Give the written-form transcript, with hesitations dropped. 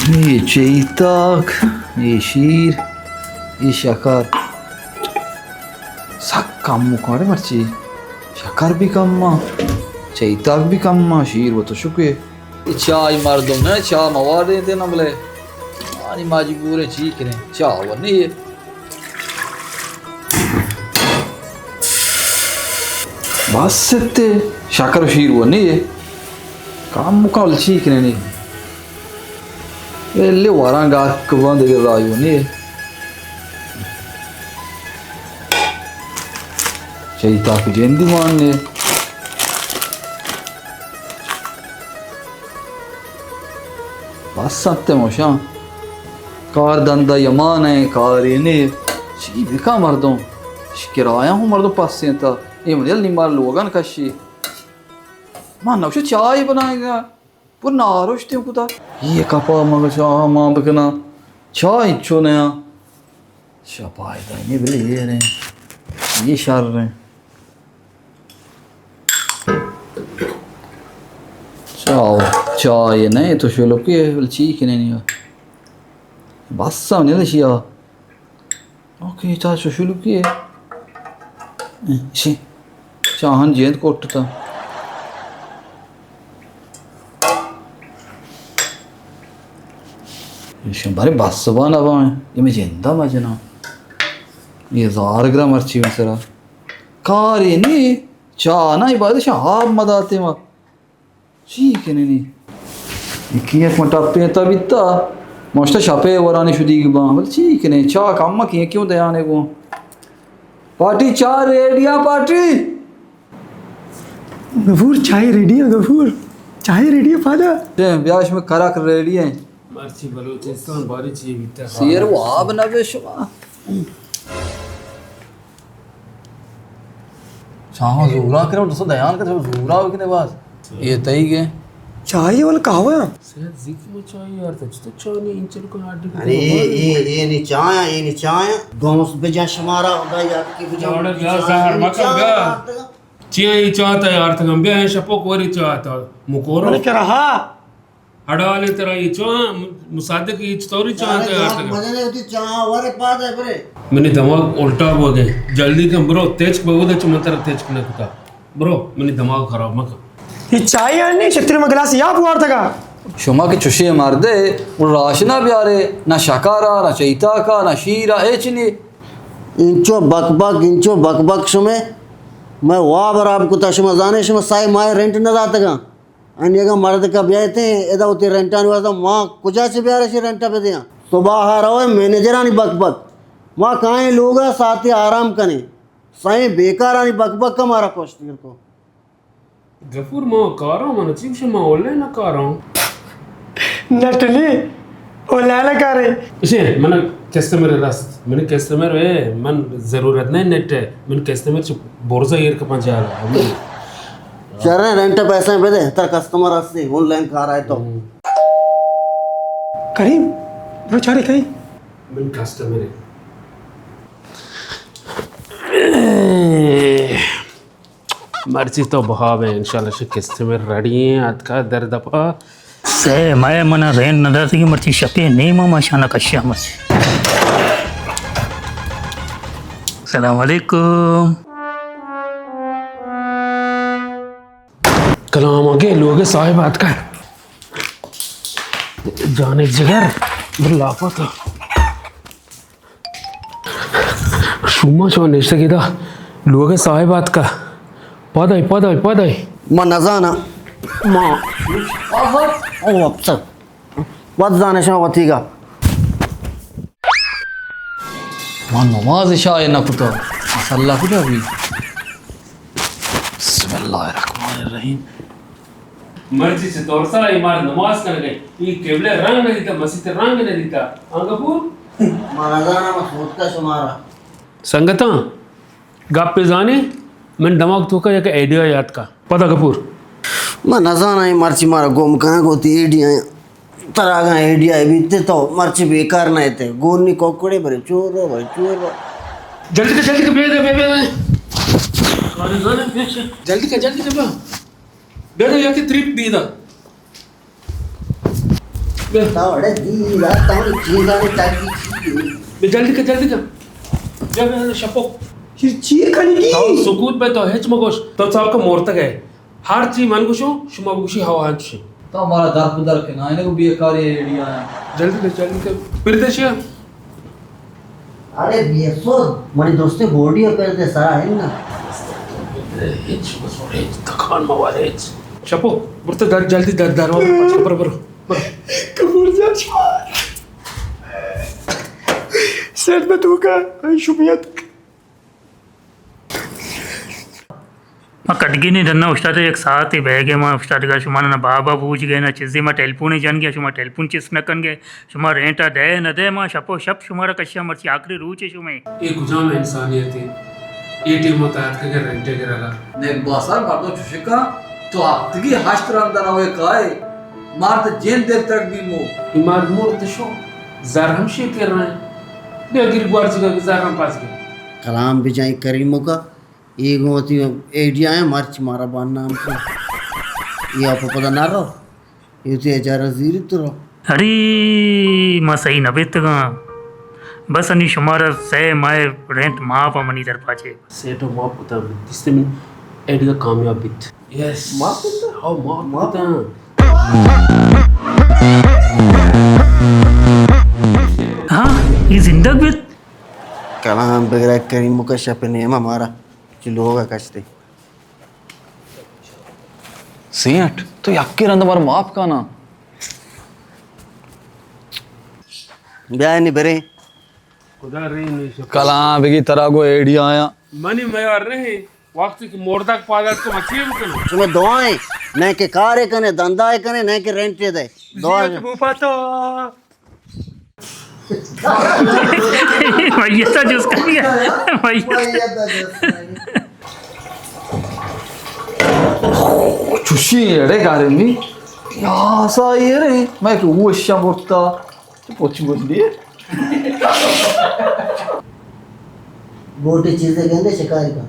ये चेताक, ये शीर, ये शकर. सब कम मुकारे मर्ची. शकर भी कम माँ, चेताक भी कम माँ, शीर वो तो शुक्र. ये चाय मर्दों ने चाय मवार देते ना बोले. आनी मजबूर है चीख रहे. चाय वो नहीं है. बस सेते शकर शीर वो नहीं है. काम मुकाबले चीख रहे नहीं. ले वारांगा कबान देकर रायू नहीं है. चैता की जेंदी मानने बस सत्य मोशा कार दंदा यमान है कार ये नहीं शी दिखा मर्दों किराया हूँ मर्दों पास से था ये मुझे नहीं मार लोगन कशी मां नौशे चाय बनाएगा पर नारोशते हूँ कुता ये कपा मगर चाह मां बकना चाय चुनया शपाई था ये बिले ये रहे ये शार रहे चाओ चाय नहीं तो शुरू के चीख नहीं बस सामने लशिया ओके चाय शुरू किए शी चाहन जेंद कोटता बारे बस बना पाए ये मैं जिंदा मजना ये 1000 ग्राम मर्ची में सरा कार ये नहीं चाह ना ये बात शाह मदाते माँ ठीक है नहीं इक्कीस मटा पे तब इतना मस्त शापे वराने शुद्धी की बाँ बोल ठीक है नहीं चाह काम में किए क्यों दयाने को पार्टी चाह रेडिया पार्टी गफूर चाय रेडी है गफूर चाय रेडी है फादा ब्याह में करा कर रेडी है मर्ची बलूचिस्तान बारी चाहिए बिता सियर वो आप ना बेशुमा चाह ज़ूरा करो दोस्तों दयान कर ज़ूरा हो कितने बात ये तई के चाय वाला कहवा सेहत जिक में चाहिए यार तो चाय नहीं इंचल को हाथ अरे ये नहीं चाय ये नहीं चाय दोस्त बेजा शमारा होगा यार की बेजा ऑर्डर यार ज़हर मकंगा चाय चाहता यार तो हम भी शपो कोरी चाहता मुकोरो मैंने क्या रहा हड़ाले तेरा ये चाय मुसादे की स्टोरी चाहता यार तो मजे नहीं होती चाय वाले पास है बरे मैंने दिमाग उल्टा हो गए जल्दी कम ब्रो तेज बहुत अच्छे मंत्र तेज करने को ब्रो मैंने दिमाग खराब मत ये चाय यार नहीं छतरी में गिलास या पुआर तका शुमा के चुशे मार दे वो राशना प्यारे ना शकारा ना चैता का ना शीरा एच नहीं इंचो बकबक शुमे मैं वाह बराबर को तशमा जाने शुमा साई माय रेंट न जाता का अन्य मर्द का ब्याह थे इधर उतने रेंटा नहीं वाला माँ कुछ से ब्याह से रेंटा पे दिया तो बाहर आओ मैनेजर आनी बकबक माँ कहाँ लोग साथ ही आराम करें साई बेकार आनी बकबक का मारा कोश्ती को गफूर मां कारो मन चिक से मां ओले ना कारो नटली ओ लाला करे इसे मन कस्टमर रास्त मन कस्टमर है मन जरूरत नहीं नेट है मन कस्टमर से बोरजा ईयर का पंजा रहा चल रहे रेंट पैसे पे दे तेरा कस्टमर रास्ते ऑनलाइन खा रहा है तो करीम ब्रो चारे कहीं मन कस्टमर है मर्जी तो बहाव है इंशाल्लाह से कस्टमर रेडी हैं आज का दर्द अपा से मैं मना रेन नदर की मर्ची शपे नहीं मामा शाना कश्या मच अस्सलाम वालेकुम कलाम आगे लोग साहिब बात का जाने जिगर बुलापा था शुमा छो नेश्ता की था लोग साहिब बात का पदाई माँ नजाना माँ ओ अफसर वत जाने शमा वतीगा मां नमाज शाय ना कुता अल्लाह कुता भी बिस्मिल्लाहिर्रहमानिर्रहीम मर्जी से तौर सा इमार नमाज कर गई ये केवले रंग नहीं देता मस्जिद रंग नहीं देता अंगपुर माँ नजाना माँ सोच का शुमारा संगता गप पे जाने मैंने दिमाग तो का एक आइडिया याद का पता कपूर माँ नजाना ही मर्ची मारा गोम कहाँ गोती एडिया तरह का एडिया है बीते तो मर्ची बेकार नहीं थे गोनी कोकड़े भरे चोर भाई जल्दी का भेज दे जल्दी का भेज दे यार की ट्रिप दी दा तावड़े दी रात तावड़ी चीज़ाने टाकी बे जल्दी कर जब शपो चीर खाली की तो सुकूत पे तो हेच मगोश तो आपका मोरतक है हर चीज मन गुशो शुमा गुशी हवा हंच तो हमारा दर पुदर के ना इन्हें को बेकार ये एडिया है जल्दी कर प्रदेशिया अरे बेसो मरी दोस्ते बोर्डी और करते सारा है ना हेच मसोरे तखान मवारे हेच शपो बुरते जल्दी दरवाजा पर कपूर जा सेट में तू का शुभियत मां कटगी नहीं धन्ना उस्ताद एक साथ ही बह गए मां उस्ताद का शुमा ना बाबा पूछ गए ना चिज़ी मां टेलीफोन ही जान गया शुमा टेलीफोन चिस न कन गए शुमा रेंटा दे न दे मां शपो शप शुमारा कश्या मर्ची आखिरी रूच है शुमे ये गुजाम इंसानियत है एटीएम मुताद के रेंटे के रगा ने बासर मर्दों चुशिका तो आपकी हास्टर अंदर आवे काय मार तो जेन देर तक भी मो इमार मोर तशो जार हम शे कर रहे हैं बे गिर ग्वार जगह जार हम पास गए कलाम भी जाए करीमों का एक होती एडिया है मार्च मारा बान नाम को ये आपको पता ना रहो ये तो हजार जीरी तो रहो अरे मां सही न बेत गा बस अनि शुमारा से माए रेंट माफ मनी दर पाचे सेटो माप पता जिससे मैं एडी का कामयाब बित यस माप पता हां माप पता हाँ ये जिंदग बेत कलाम बगैर करीमों का शपने हमारा चलो होगा कष्ट सेठ तो यक्के रंद बार माफ का ना ब्याह नहीं बरे खुदा रे नहीं कला बेगी तरह को एडिया आया मनी मैं और रहे वक्त की मोड़ तक पादत को मछली कनो तुम्हें दुआएं न के कारे कने धंधा कने न के रेंट दे दुआ भैया था जिसका भैया चुशी एड़े गारे में या सा ये रे मैं कि वो शाम बोलता तो पोची बोल दिए बोटी चीजें कहते शिकारी का